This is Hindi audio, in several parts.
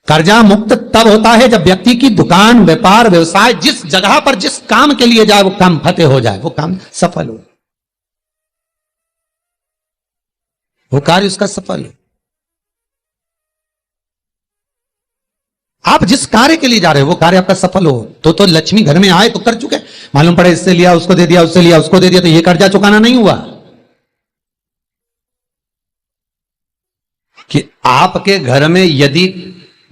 कर्जा मुक्त तब होता है जब व्यक्ति की दुकान, व्यापार, व्यवसाय, जिस जगह पर जिस काम के लिए जाए वो काम फतेह हो जाए, वो काम सफल हो, वो कार्य उसका सफल हो। आप जिस कार्य के लिए जा रहे हो वो कार्य आपका सफल हो तो लक्ष्मी घर में आए तो कर चुके, मालूम पड़े इससे लिया उसको दे दिया, उससे लिया उसको दे दिया, तो ये कर्जा चुकाना नहीं हुआ। कि आपके घर में यदि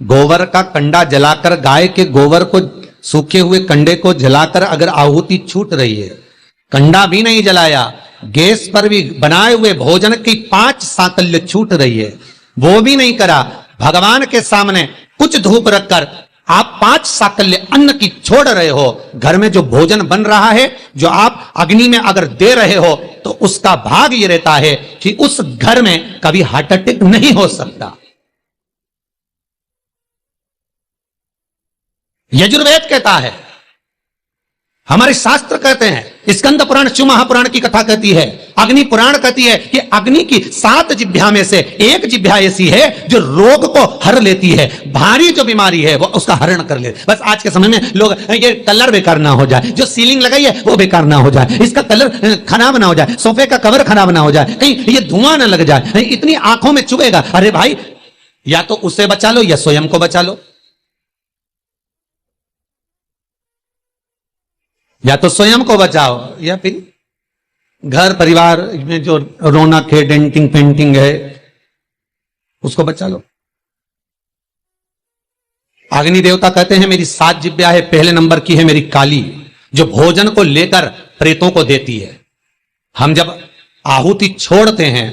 गोबर का कंडा जलाकर, गाय के गोबर को, सूखे हुए कंडे को जलाकर अगर आहुति छूट रही है, कंडा भी नहीं जलाया, गैस पर भी बनाए हुए भोजन की 5 साकल्य छूट रही है, वो भी नहीं करा, भगवान के सामने कुछ धूप रखकर आप 5 साकल्य अन्न की छोड़ रहे हो, घर में जो भोजन बन रहा है, जो आप अग्नि में अगर दे रहे हो, तो उसका भाग ये रहता है कि उस घर में कभी हार्ट अटैक नहीं हो सकता। यजुर्वेद कहता है, हमारे शास्त्र कहते हैं, स्कंद पुराण, शिव महापुराण की कथा कहती है, अग्नि पुराण कहती है कि अग्नि की 7 जिह्वा में से एक जिह्वा ऐसी है जो रोग को हर लेती है, भारी जो बीमारी है वो उसका हरण कर ले। बस आज के समय में लोग ये कलर बेकार ना हो जाए, जो सीलिंग लगाई है वो बेकार ना हो जाए, इसका कलर खराब ना हो जाए, सोफे का कवर खराब ना हो जाए, कहीं ये धुआं ना लग जाए, इतनी आंखों में चुभेगा। अरे भाई, या तो उसे बचा लो या स्वयं को बचा लो, या तो स्वयं को बचाओ या फिर घर परिवार में जो रौनक है, डेंटिंग पेंटिंग है, उसको बचा लो। अग्नि देवता कहते हैं मेरी 7 जिह्वा है, पहले नंबर की है मेरी काली, जो भोजन को लेकर प्रेतों को देती है। हम जब आहुति छोड़ते हैं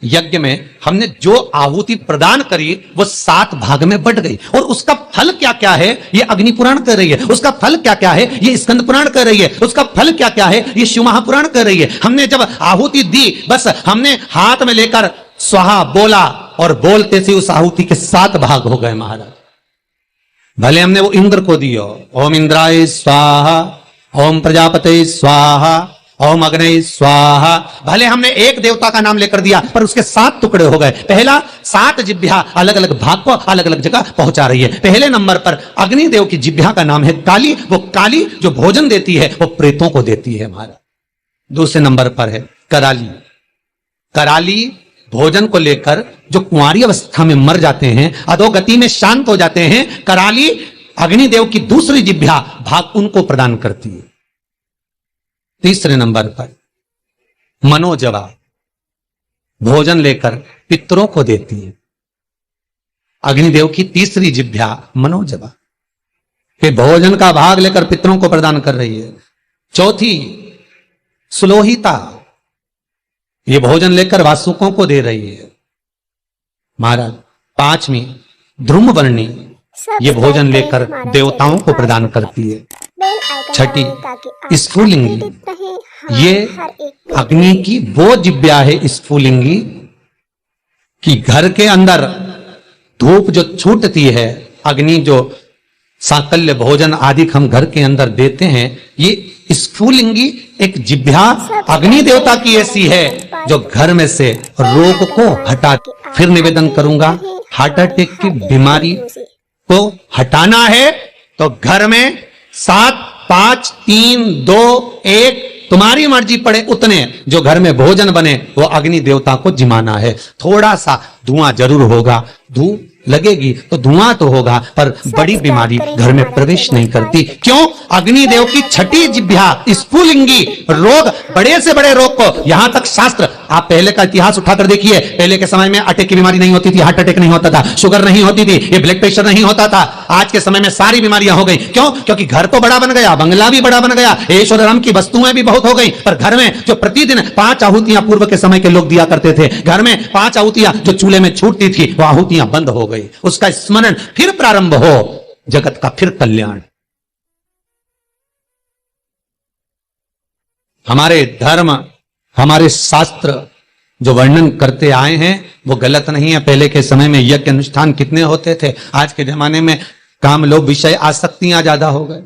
यज्ञ में, हमने जो आहुति प्रदान करी वो 7 भाग में बट गई, और उसका फल क्या क्या है ये अग्नि पुराण कह रही है, उसका फल क्या क्या है ये स्कंद पुराण कह रही है, उसका फल क्या क्या है ये शिव महापुराण कह रही है। हमने जब आहुति दी, बस हमने हाथ में लेकर स्वाहा बोला, और बोलते से उस आहुति के 7 भाग हो गए महाराज। भले हमने वो इंद्र को दियो, ओम इंद्राय स्वाहा, ओम प्रजापते स्वाहा, ओम अग्नि स्वाहा, भले हमने एक देवता का नाम लेकर दिया पर उसके 7 टुकड़े हो गए। पहला 7 जिह्वा अलग अलग भाग को अलग अलग जगह पहुंचा रही है। पहले नंबर पर अग्निदेव की जिह्वा का नाम है काली, वो काली जो भोजन देती है वो प्रेतों को देती है महाराज। दूसरे नंबर पर है कराली। कराली भोजन को लेकर जो कुंवारी अवस्था में मर जाते हैं, अधोगति में शांत हो जाते हैं, कराली अग्निदेव की दूसरी जिह्वा भाग उनको प्रदान करती है। तीसरे नंबर पर मनोजवा, भोजन लेकर पितरों को देती है। अग्निदेव की तीसरी जिह्वा मनोजवा, कि भोजन का भाग लेकर पितरों को प्रदान कर रही है। चौथी सुलोहिता, ये भोजन लेकर वासुकों को दे रही है महाराज। 5वीं ध्रुमवर्णी, ये भोजन लेकर देवताओं को प्रदान करती है। 6ठी स्फुलिंगी, ये अग्नि की वो जिह्वा है स्फुलिंगी कि घर के अंदर धूप जो छूटती है, अग्नि जो साकल्य भोजन आदि हम घर के अंदर देते हैं, ये स्फुलिंगी एक जिह्वा अग्नि देवता की ऐसी है जो घर में से रोग को हटा। फिर निवेदन करूंगा, हार्ट अटैक की बीमारी को हटाना है तो घर में 7, 5, 3, 2, 1 तुम्हारी मर्जी पड़े उतने जो घर में भोजन बने वो अग्नि देवता को जिमाना है। थोड़ा सा धुआं जरूर होगा, धूप लगेगी तो धुआं तो होगा, पर बड़ी बीमारी घर में प्रवेश नहीं करती। क्यों? अग्निदेव की 6ठी जिह्वा स्फुलिंगी, रोग, बड़े से बड़े रोग को, यहां तक शास्त्र, आप पहले का इतिहास उठाकर देखिए, पहले के समय में अटैक की बीमारी नहीं होती थी, हार्ट अटैक नहीं होता था, शुगर नहीं होती थी, ये ब्लड प्रेशर नहीं होता था। आज के समय में सारी बीमारियां हो गई। क्यों? क्योंकि घर तो बड़ा बन गया, बंगला भी बड़ा बन गया, ऐश्वर्य राम की वस्तुएं भी बहुत हो गई, पर घर में जो प्रतिदिन 5 आहुतियां पूर्व के समय के लोग दिया करते थे, घर में 5 आहुतियां जो चूल्हे में छूटती थी वो आहुतियां बंद हो गई। उसका स्मरण फिर प्रारंभ हो, जगत का फिर कल्याण। हमारे धर्म, हमारे शास्त्र जो वर्णन करते आए हैं वो गलत नहीं है। पहले के समय में यज्ञ अनुष्ठान कितने होते थे, आज के जमाने में काम, लोभ, विषय, आसक्तियां ज्यादा हो गए।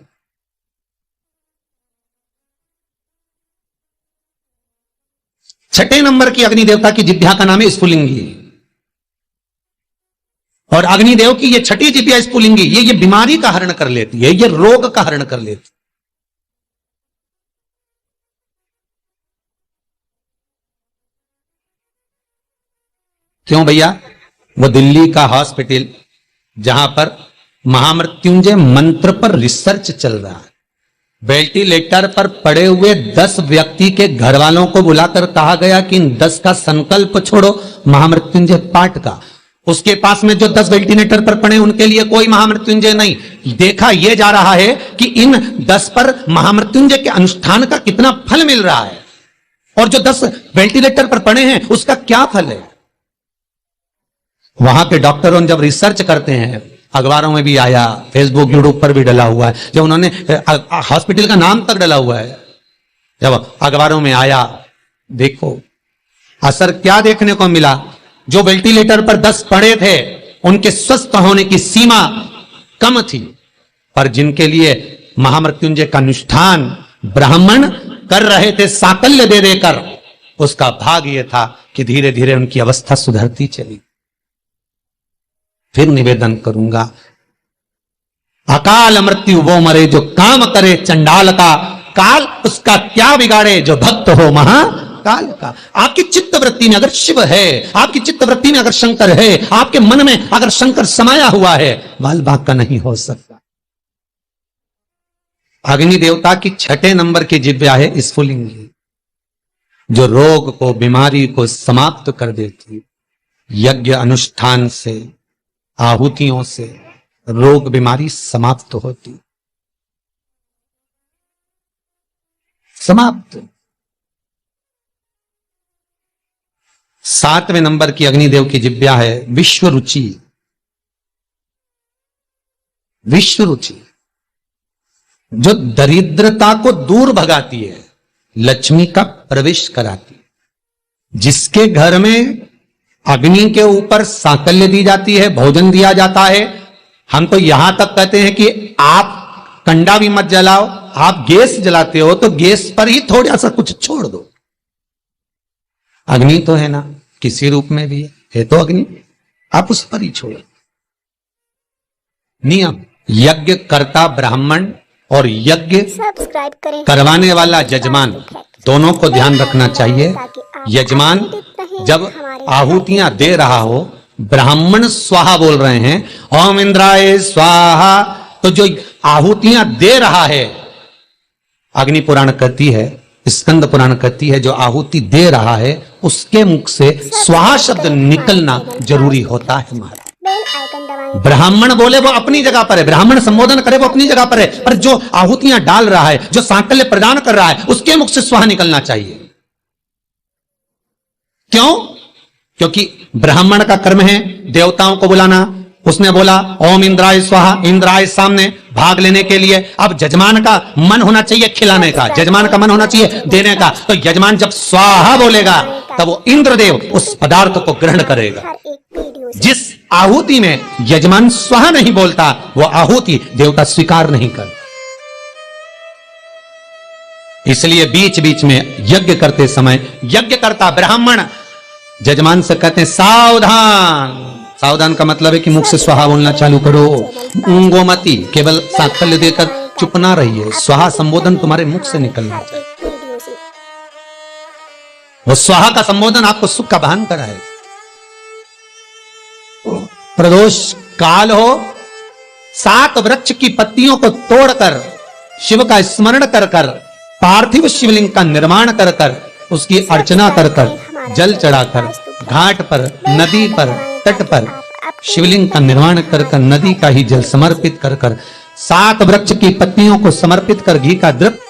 छठे नंबर की अग्नि देवता की जिह्वा का नाम है स्फुलिंगी। और अग्निदेव की ये छठी जिब्या स्फुलिंगी, ये बीमारी का हरण कर लेती है, ये रोग का हरण कर लेती है। क्यों भैया? वो दिल्ली का हॉस्पिटल जहां पर महामृत्युंजय मंत्र पर रिसर्च चल रहा है, वेंटिलेटर पर पड़े हुए 10 व्यक्ति के घर वालों को बुलाकर कहा गया कि इन 10 का संकल्प छोड़ो महामृत्युंजय पाठ का। उसके पास में जो 10 वेंटिलेटर पर पड़े उनके लिए कोई महामृत्युंजय नहीं। देखा यह जा रहा है कि इन 10 पर महामृत्युंजय के अनुष्ठान का कितना फल मिल रहा है, और जो 10 वेंटिलेटर पर पड़े हैं उसका क्या फल है। वहां के डॉक्टरों जब रिसर्च करते हैं, अखबारों में भी आया, फेसबुक यूट्यूब पर भी डला हुआ है, जब उन्होंने हॉस्पिटल का नाम तक डला हुआ है, जब अखबारों में आया, देखो असर क्या देखने को मिला। जो वेंटिलेटर पर 10 पड़े थे उनके स्वस्थ होने की सीमा कम थी, पर जिनके लिए महामृत्युंजय का अनुष्ठान ब्राह्मण कर रहे थे साकल्य दे देकर, उसका भाग यह था कि धीरे धीरे उनकी अवस्था सुधरती चली। फिर निवेदन करूंगा, अकाल मृत्यु वो मरे जो काम करे चंडाल का, काल उसका क्या बिगाड़े जो भक्त हो महाकाल का। आपकी चित्त वृत्ति में अगर शिव है, आपकी चित्त वृत्ति में अगर शंकर है, आपके मन में अगर शंकर समाया हुआ है, बाल बाग का नहीं हो सकता। अग्नि देवता की 6 नंबर की जिब्या है स्फुलिंगी, जो रोग को, बीमारी को समाप्त कर देती। यज्ञ अनुष्ठान से, आहुतियों से रोग बीमारी समाप्त होती, समाप्त। 7वें नंबर की अग्निदेव की जिब्या है विश्व रुचि। विश्व रुचि जो दरिद्रता को दूर भगाती है, लक्ष्मी का प्रवेश कराती है। जिसके घर में अग्नि के ऊपर साकल्य दी जाती है, भोजन दिया जाता है, हम तो यहां तक कहते हैं कि आप कंडा भी मत जलाओ, आप गैस जलाते हो तो गैस पर ही थोड़ा सा कुछ छोड़ दो। अग्नि तो है ना, किसी रूप में भी है तो अग्नि, आप उस पर ही छोड़ो। नियम, यज्ञ करता ब्राह्मण और यज्ञ करवाने वाला यजमान, दोनों को ध्यान रखना चाहिए। यजमान जब आहुतियां दे रहा हो, ब्राह्मण स्वाहा बोल रहे हैं, ओम इंद्राय स्वाहा, तो जो आहुतियां दे रहा है, अग्नि पुराण कहती है, स्कंद पुराण कहती है, जो आहुति दे रहा है उसके मुख से स्वाहा शब्द निकलना जरूरी होता है। महाराज ब्राह्मण बोले वो अपनी जगह पर है, ब्राह्मण संबोधन करे वो अपनी जगह पर है, पर जो आहुतियां डाल रहा है, जो सांकल्य प्रदान कर रहा है, उसके मुख से स्वाहा निकलना चाहिए। क्यों? क्योंकि ब्राह्मण का कर्म है देवताओं को बुलाना। उसने बोला ओम इंद्राय स्वाहा, इंद्राय सामने भाग लेने के लिए। अब यजमान का मन होना चाहिए खिलाने का, यजमान का मन होना चाहिए देने का। तो यजमान जब स्वाहा बोलेगा तब वो इंद्रदेव उस पदार्थ को ग्रहण करेगा। जिस आहुति में यजमान स्वाहा नहीं बोलता, वो आहुति देवता स्वीकार नहीं करता। इसलिए बीच बीच में यज्ञ करते समय यज्ञ करता ब्राह्मण यजमान से कहते हैं सावधान। सावधान का मतलब है कि मुख से स्वाहा बोलना चालू करो, गोमती केवल साकल्य देकर चुप ना रहिए, स्वाहा संबोधन तुम्हारे मुख से निकलना चाहिए। वो स्वाहा का संबोधन आपको सुख का भान कराए। प्रदोष काल हो, 7 वृक्ष की पत्तियों को तोड़कर शिव का स्मरण कर कर, पार्थिव शिवलिंग का निर्माण कर कर, उसकी अर्चना कर कर, जल चढ़ाकर, घाट पर, नदी पर, तट पर शिवलिंग का निर्माण कर कर, नदी का ही जल समर्पित कर कर, 7 वृक्ष की पत्तियों को समर्पित कर, घी का द्रप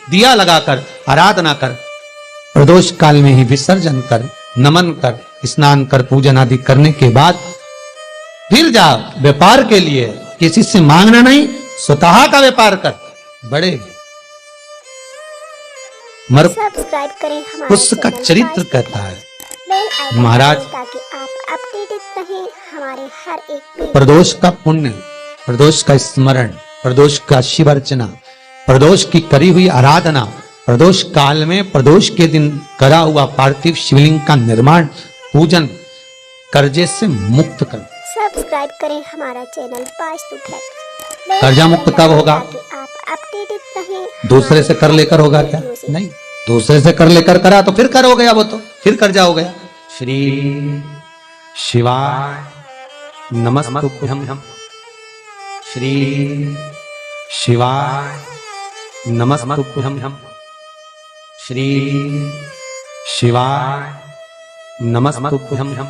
दिया लगाकर आराधना कर, प्रदोष काल में ही विसर्जन कर, नमन कर, स्नान कर, पूजन आदि करने के बाद फिर जा व्यापार के लिए। किसी से मांगना नहीं, स्वतः का व्यापार कर, बढ़ेगी। सब्सक्राइब करें हमारे उसका चरित्र कहता है महाराज, ताकि आप अपडेटेड रहें हमारे हर एक प्रदोष का पुण्य, प्रदोष का स्मरण, प्रदोष का शिव अर्चना, प्रदोष की करी हुई आराधना, प्रदोष काल में प्रदोष के दिन करा हुआ पार्थिव शिवलिंग का निर्माण, पूजन कर्जे से मुक्त कर सब्सक्राइब करें हमारा चैनल वास्तु फैक्ट। कर्जा मुक्त कब होगा? ताकि आप अपडेटेड रहें। दूसरे से कर लेकर होगा क्या? नहीं, दूसरे से कर लेकर करा तो फिर कर हो गया, वो तो फिर कर्जा हो गया। श्री शिवाय नमस्तुभ्यं। श्री शिवाय नमस्तुभ्यं। श्री शिवाय नमस्तुभ्यं।